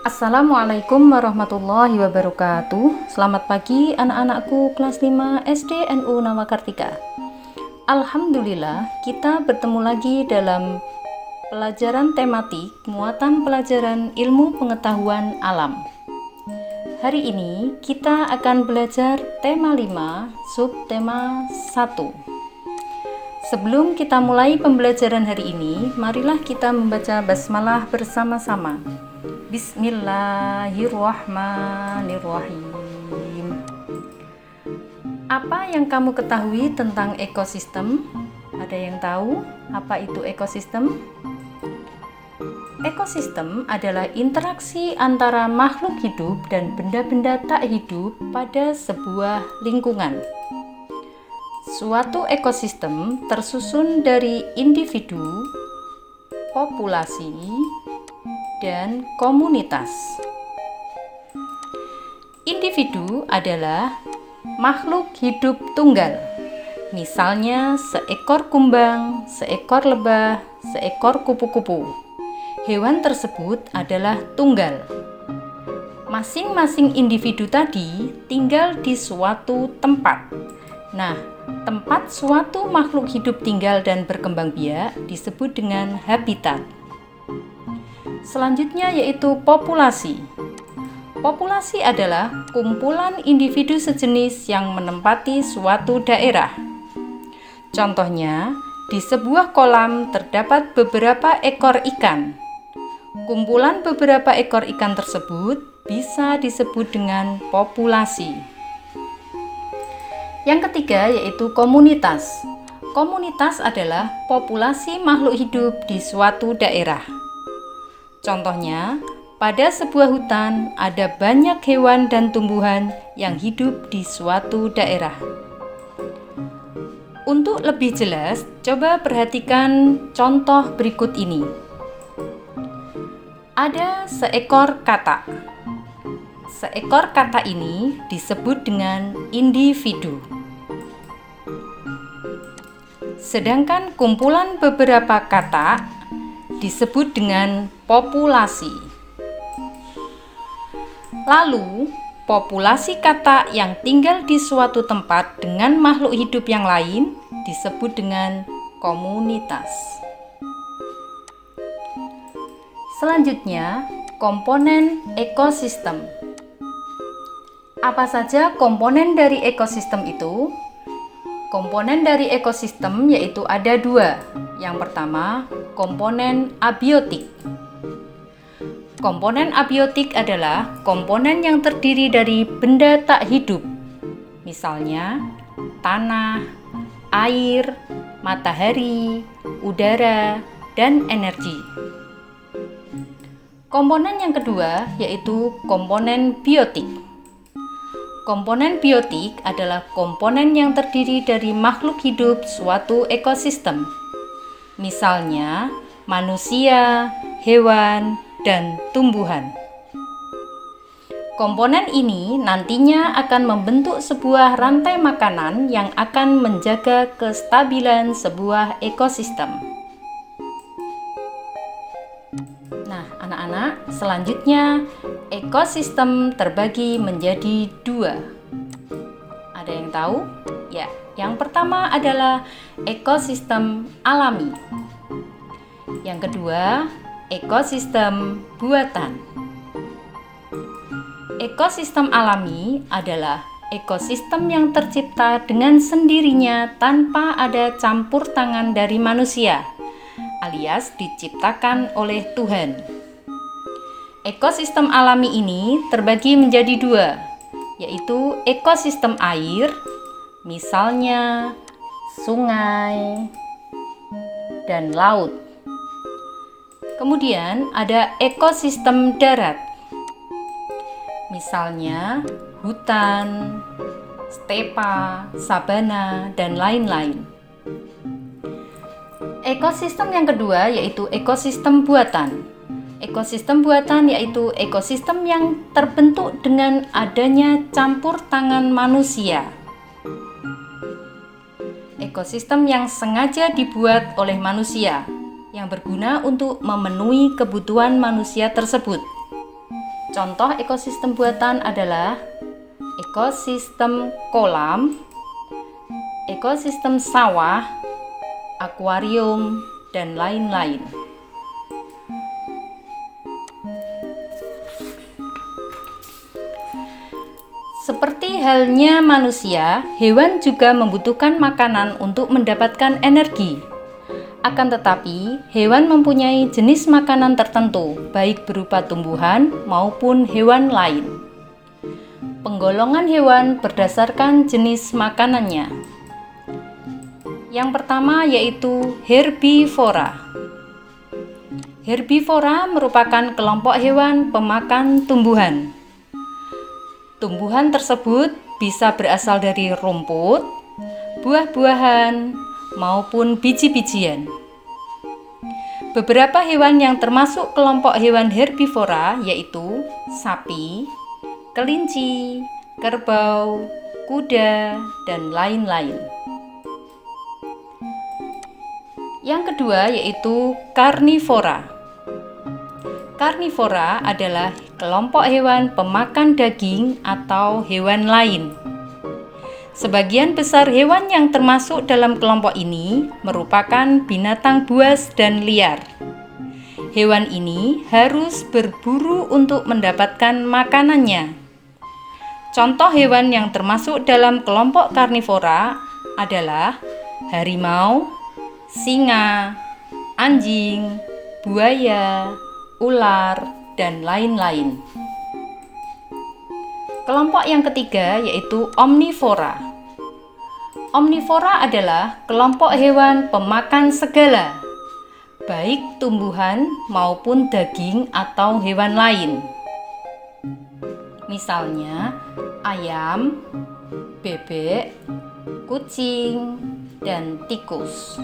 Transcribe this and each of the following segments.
Assalamualaikum warahmatullahi wabarakatuh. Selamat pagi anak-anakku kelas 5 SD NU Nawakartika. Alhamdulillah, kita bertemu lagi dalam pelajaran tematik muatan pelajaran ilmu pengetahuan alam. Hari ini kita akan belajar tema 5, subtema 1. Sebelum kita mulai pembelajaran hari ini, marilah kita membaca basmalah bersama-sama. Bismillahirrahmanirrahim. Apa yang kamu ketahui tentang ekosistem? Ada yang tahu apa itu ekosistem? Ekosistem adalah interaksi antara makhluk hidup dan benda-benda tak hidup pada sebuah lingkungan. Suatu ekosistem tersusun dari individu, populasi, dan komunitas. Individu adalah makhluk hidup tunggal, misalnya seekor kumbang, seekor lebah, seekor kupu-kupu. Hewan tersebut adalah tunggal. Masing-masing individu tadi tinggal di suatu tempat. Nah, tempat suatu makhluk hidup tinggal dan berkembang biak disebut dengan habitat. Selanjutnya yaitu populasi. Populasi adalah kumpulan individu sejenis yang menempati suatu daerah. Contohnya, di sebuah kolam terdapat beberapa ekor ikan. Kumpulan beberapa ekor ikan tersebut bisa disebut dengan populasi. Yang ketiga yaitu komunitas. Komunitas adalah populasi makhluk hidup di suatu daerah. Contohnya, pada sebuah hutan ada banyak hewan dan tumbuhan yang hidup di suatu daerah. Untuk lebih jelas, coba perhatikan contoh berikut ini. Ada seekor katak. Seekor katak ini disebut dengan individu. Sedangkan kumpulan beberapa katak disebut dengan populasi. Lalu, populasi katak yang tinggal di suatu tempat dengan makhluk hidup yang lain disebut dengan komunitas. Selanjutnya, komponen ekosistem. Apa saja komponen dari ekosistem itu? Komponen dari ekosistem yaitu ada dua. Yang pertama, komponen abiotik. Komponen abiotik adalah komponen yang terdiri dari benda tak hidup. Misalnya, tanah, air, matahari, udara, dan energi. Komponen yang kedua yaitu komponen biotik. Komponen biotik adalah komponen yang terdiri dari makhluk hidup suatu ekosistem. Misalnya, manusia, hewan, dan tumbuhan. Komponen ini nantinya akan membentuk sebuah rantai makanan yang akan menjaga kestabilan sebuah ekosistem. Nah, anak-anak, selanjutnya ekosistem terbagi menjadi dua. Ada yang tahu? Ya, yang pertama adalah ekosistem alami. Yang kedua, ekosistem buatan. Ekosistem alami adalah ekosistem yang tercipta dengan sendirinya tanpa ada campur tangan dari manusia, alias diciptakan oleh Tuhan. Ekosistem alami ini terbagi menjadi dua, yaitu ekosistem air, misalnya sungai dan laut. Kemudian ada ekosistem darat, misalnya hutan, stepa, sabana, dan lain-lain. Ekosistem yang kedua yaitu ekosistem buatan. Ekosistem buatan yaitu ekosistem yang terbentuk dengan adanya campur tangan manusia. Ekosistem yang sengaja dibuat oleh manusia. yang berguna untuk memenuhi kebutuhan manusia tersebut. Contoh ekosistem buatan adalah ekosistem kolam, ekosistem sawah, akuarium, dan lain-lain. Seperti halnya manusia, hewan juga membutuhkan makanan untuk mendapatkan energi. Akan tetapi, hewan mempunyai jenis makanan tertentu, baik berupa tumbuhan maupun hewan lain. Penggolongan hewan berdasarkan jenis makanannya. Yang pertama yaitu herbivora. Herbivora merupakan kelompok hewan pemakan tumbuhan. Tumbuhan tersebut bisa berasal dari rumput, buah-buahan, maupun biji-bijian. Beberapa hewan yang termasuk kelompok hewan herbivora yaitu sapi, kelinci, kerbau, kuda, dan lain-lain. Yang kedua yaitu karnivora. Karnivora adalah kelompok hewan pemakan daging atau hewan lain. Sebagian besar hewan yang termasuk dalam kelompok ini merupakan binatang buas dan liar. Hewan ini harus berburu untuk mendapatkan makanannya. Contoh hewan yang termasuk dalam kelompok karnivora adalah harimau, singa, anjing, buaya, ular, dan lain-lain. Kelompok yang ketiga yaitu omnivora. Omnivora adalah kelompok hewan pemakan segala, baik tumbuhan maupun daging atau hewan lain. Misalnya ayam, bebek, kucing, dan tikus.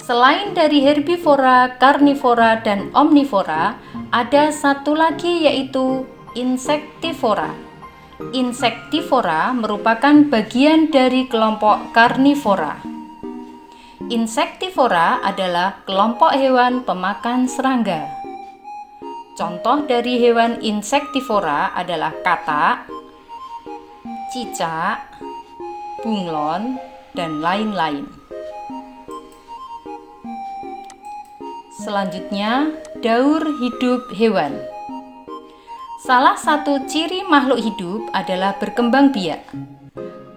Selain dari herbivora, karnivora, dan omnivora, ada satu lagi yaitu insektivora. Insektivora merupakan bagian dari kelompok karnivora. Insektivora adalah kelompok hewan pemakan serangga. Contoh dari hewan insektivora adalah katak, cicak, bunglon, dan lain-lain. Selanjutnya, daur hidup hewan. Salah satu ciri makhluk hidup adalah berkembang biak.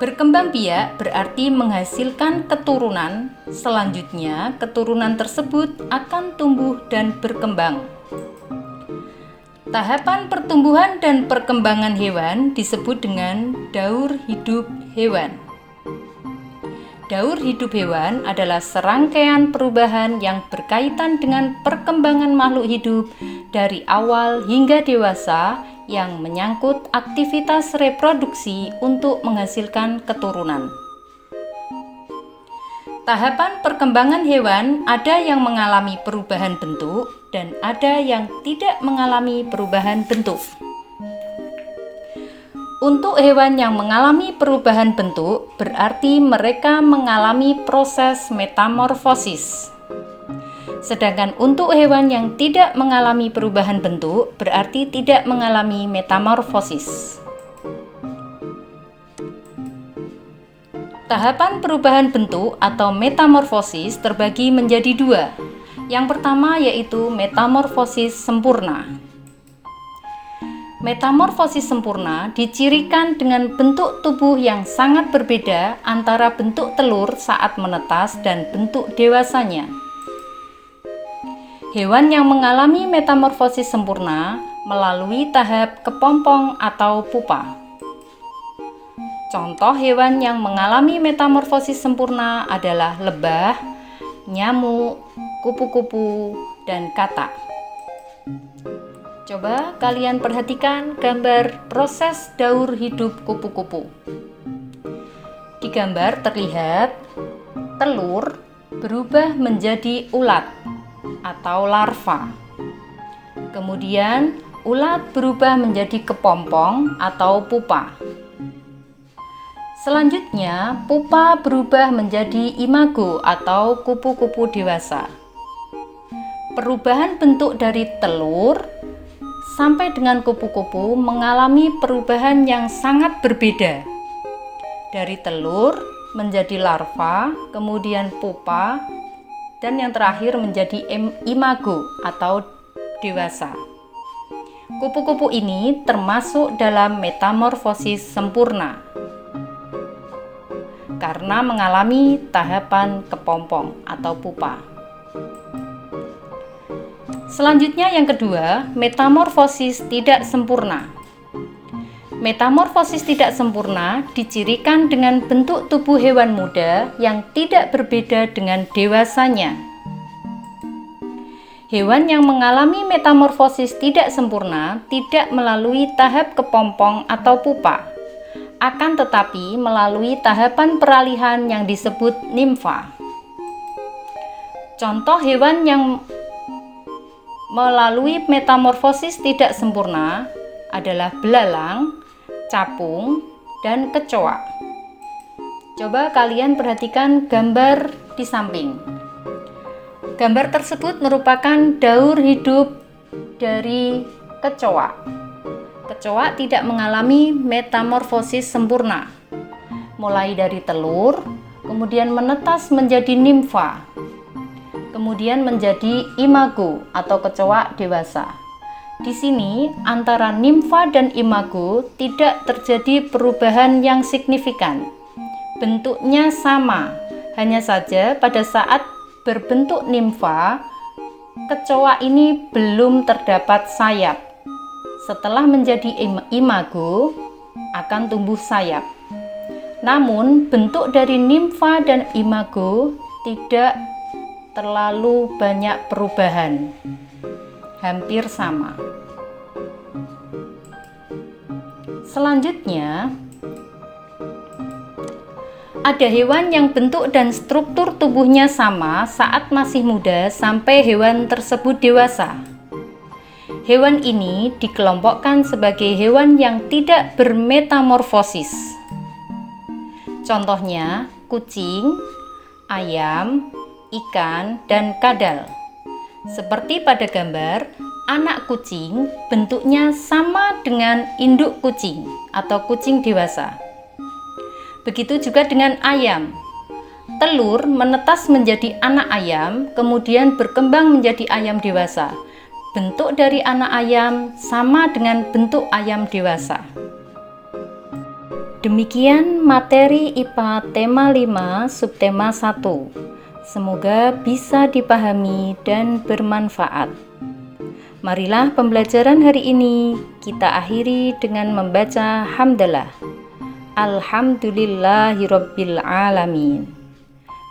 Berkembang biak berarti menghasilkan keturunan. Selanjutnya, keturunan tersebut akan tumbuh dan berkembang. Tahapan pertumbuhan dan perkembangan hewan disebut dengan daur hidup hewan. Daur hidup hewan adalah serangkaian perubahan yang berkaitan dengan perkembangan makhluk hidup dari awal hingga dewasa yang menyangkut aktivitas reproduksi untuk menghasilkan keturunan. Tahapan perkembangan hewan ada yang mengalami perubahan bentuk dan ada yang tidak mengalami perubahan bentuk. Untuk hewan yang mengalami perubahan bentuk, berarti mereka mengalami proses metamorfosis. Sedangkan untuk hewan yang tidak mengalami perubahan bentuk, berarti tidak mengalami metamorfosis. Tahapan perubahan bentuk atau metamorfosis terbagi menjadi dua. Yang pertama yaitu metamorfosis sempurna. Metamorfosis sempurna dicirikan dengan bentuk tubuh yang sangat berbeda antara bentuk telur saat menetas dan bentuk dewasanya. Hewan yang mengalami metamorfosis sempurna melalui tahap kepompong atau pupa. Contoh hewan yang mengalami metamorfosis sempurna adalah lebah, nyamuk, kupu-kupu, dan katak. Coba kalian perhatikan gambar proses daur hidup kupu-kupu. Di gambar terlihat telur berubah menjadi ulat atau larva. Kemudian ulat berubah menjadi kepompong atau pupa. Selanjutnya, pupa berubah menjadi imago atau kupu-kupu dewasa. Perubahan bentuk dari telur sampai dengan kupu-kupu mengalami perubahan yang sangat berbeda. Dari telur menjadi larva, kemudian pupa, dan yang terakhir menjadi imago atau dewasa. Kupu-kupu ini termasuk dalam metamorfosis sempurna karena mengalami tahapan kepompong atau pupa. Selanjutnya yang kedua, metamorfosis tidak sempurna. Metamorfosis tidak sempurna dicirikan dengan bentuk tubuh hewan muda yang tidak berbeda dengan dewasanya. Hewan yang mengalami metamorfosis tidak sempurna tidak melalui tahap kepompong atau pupa, akan tetapi melalui tahapan peralihan yang disebut nimfa. Contoh hewan yang melalui metamorfosis tidak sempurna adalah belalang, capung, dan kecoa. Coba kalian perhatikan gambar di samping. Gambar tersebut merupakan daur hidup dari kecoa. Kecoa tidak mengalami metamorfosis sempurna, mulai dari telur, kemudian menetas menjadi nimfa, kemudian menjadi imago atau kecoa dewasa. Di sini antara nimfa dan imago tidak terjadi perubahan yang signifikan. Bentuknya sama, hanya saja pada saat berbentuk nimfa, kecoa ini belum terdapat sayap. Setelah menjadi imago, akan tumbuh sayap. Namun, bentuk dari nimfa dan imago tidak terlalu banyak perubahan, hampir sama. Selanjutnya, ada hewan yang bentuk dan struktur tubuhnya sama saat masih muda sampai hewan tersebut dewasa. Hewan ini dikelompokkan sebagai hewan yang tidak bermetamorfosis. Contohnya kucing, ayam, ikan, dan kadal. Seperti pada gambar, anak kucing bentuknya sama dengan induk kucing atau kucing dewasa. Begitu juga dengan ayam. Telur menetas menjadi anak ayam, kemudian berkembang menjadi ayam dewasa. Bentuk dari anak ayam sama dengan bentuk ayam dewasa. Demikian materi IPA tema 5 subtema 1. Semoga bisa dipahami dan bermanfaat. Marilah pembelajaran hari ini kita akhiri dengan membaca hamdalah. Alhamdulillahirabbil alamin.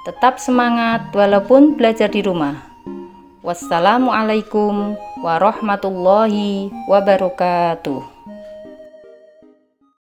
Tetap semangat walaupun belajar di rumah. Wassalamualaikum warahmatullahi wabarakatuh.